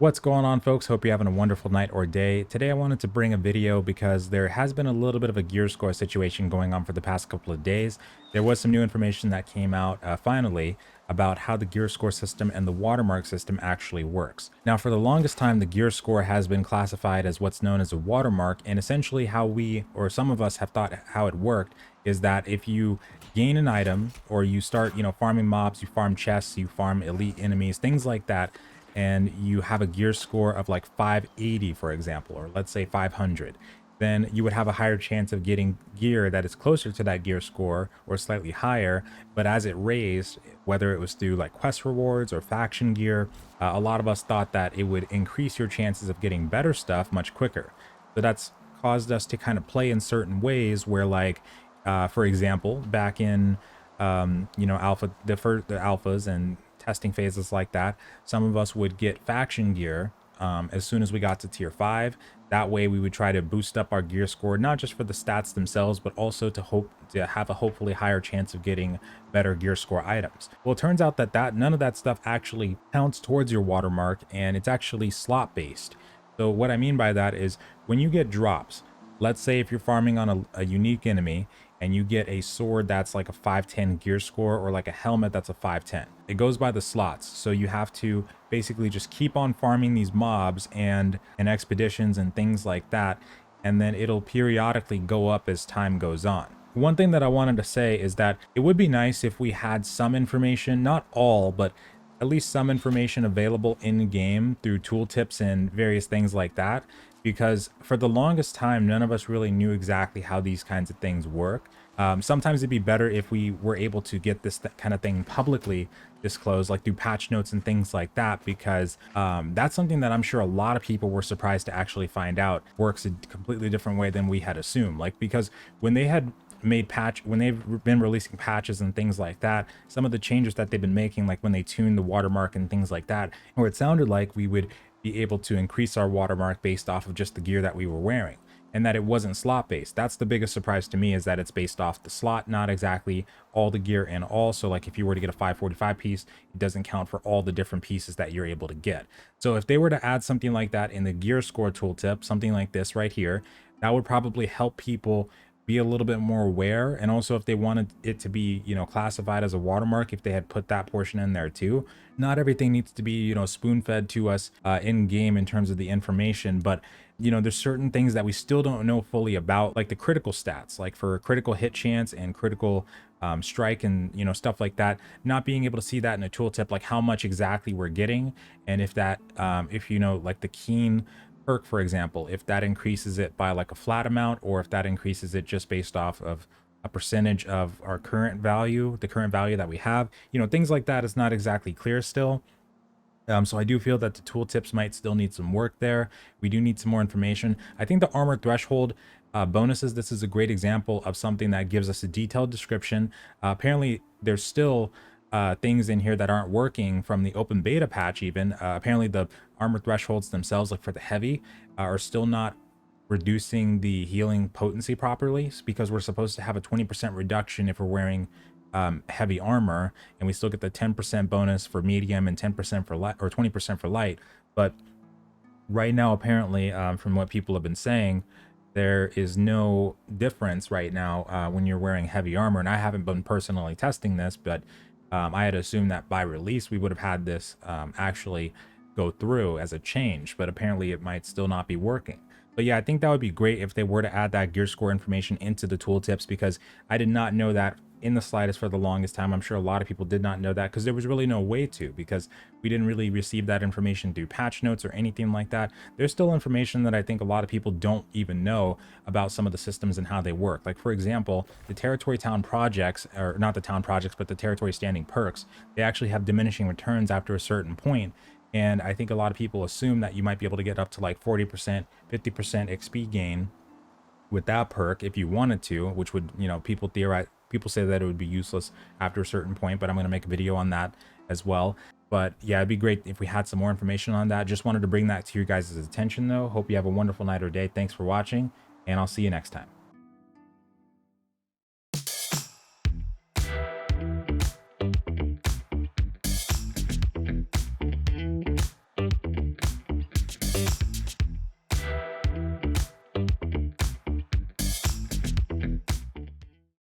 What's going on, folks? Hope you're having a wonderful night or day. Today I wanted to bring a video because there has been a little bit of a gear score situation going on for the past couple of days. There was some new information that came out finally about how the gear score system and the watermark system actually works. Now, for the longest time, the gear score has been classified as what's known as a watermark, and essentially how we, or some of us, have thought how it worked is that if you gain an item or you start, farming mobs, you farm chests, you farm elite enemies, things like that, and you have a gear score of like 580, for example, or let's say 500, then you would have a higher chance of getting gear that is closer to that gear score or slightly higher. But as it raised, whether it was through like quest rewards or faction gear, a lot of us thought that it would increase your chances of getting better stuff much quicker. So that's caused us to kind of play in certain ways where, like, for example, back in alpha, the alphas and testing phases like that, some of us would get faction gear as soon as we got to tier 5. That way we would try to boost up our gear score, not just for the stats themselves, but also to have a hopefully higher chance of getting better gear score items. Well, it turns out that none of that stuff actually counts towards your watermark, and it's actually slot based. So what I mean by that is when you get drops, let's say if you're farming on a unique enemy and you get a sword that's like a 510 gear score, or like a helmet that's a 510, it goes by the slots. So you have to basically just keep on farming these mobs and expeditions and things like that, and then it'll periodically go up as time goes on. One thing that I wanted to say is that it would be nice if we had some information, not all, but at least some information available in game through tooltips and various things like that, because for the longest time, none of us really knew exactly how these kinds of things work. Sometimes it'd be better if we were able to get this kind of thing publicly disclosed, like through patch notes and things like that, because that's something that I'm sure a lot of people were surprised to actually find out works a completely different way than we had assumed. Like, because when they had when they've been releasing patches and things like that, some of the changes that they've been making, like when they tuned the watermark and things like that, where it sounded like we would be able to increase our watermark based off of just the gear that we were wearing, and that it wasn't slot based. That's the biggest surprise to me, is that it's based off the slot, not exactly all the gear. And also, like, if you were to get a 545 piece, it doesn't count for all the different pieces that you're able to get. So if they were to add something like that in the gear score tooltip, something like this right here, that would probably help people be a little bit more aware. And also, if they wanted it to be, classified as a watermark, if they had put that portion in there too. Not everything needs to be, spoon fed to us in game in terms of the information, but there's certain things that we still don't know fully about, like the critical stats, like for critical hit chance and critical strike and stuff like that. Not being able to see that in a tooltip, like how much exactly we're getting, and if that if like the keen perk, for example, if that increases it by like a flat amount, or if that increases it just based off of a percentage of our current value, the current value that we have, things like that is not exactly clear still. So I do feel that the tooltips might still need some work there. We do need some more information. I think the armor threshold bonuses, this is a great example of something that gives us a detailed description. Apparently there's still things in here that aren't working from the open beta patch even. Apparently the armor thresholds themselves, like for the heavy, are still not reducing the healing potency properly, because we're supposed to have a 20% reduction if we're wearing heavy armor, and we still get the 10% bonus for medium and 10% for light, or 20% for light. But right now, apparently, from what people have been saying, there is no difference right now when you're wearing heavy armor. And I haven't been personally testing this, but I had assumed that by release we would have had this actually go through as a change, but apparently it might still not be working. But yeah, I think that would be great if they were to add that gear score information into the tooltips, because I did not know that in the slightest for the longest time. I'm sure a lot of people did not know that, because there was really no way to, because we didn't really receive that information through patch notes or anything like that. There's still information that I think a lot of people don't even know about some of the systems and how they work. Like, for example, the territory town projects, or not the town projects, but the territory standing perks, they actually have diminishing returns after a certain point. And I think a lot of people assume that you might be able to get up to like 40%, 50% XP gain with that perk if you wanted to, which would, people say that it would be useless after a certain point, but I'm going to make a video on that as well. But yeah, it'd be great if we had some more information on that. Just wanted to bring that to your guys' attention though. Hope you have a wonderful night or day. Thanks for watching, and I'll see you next time.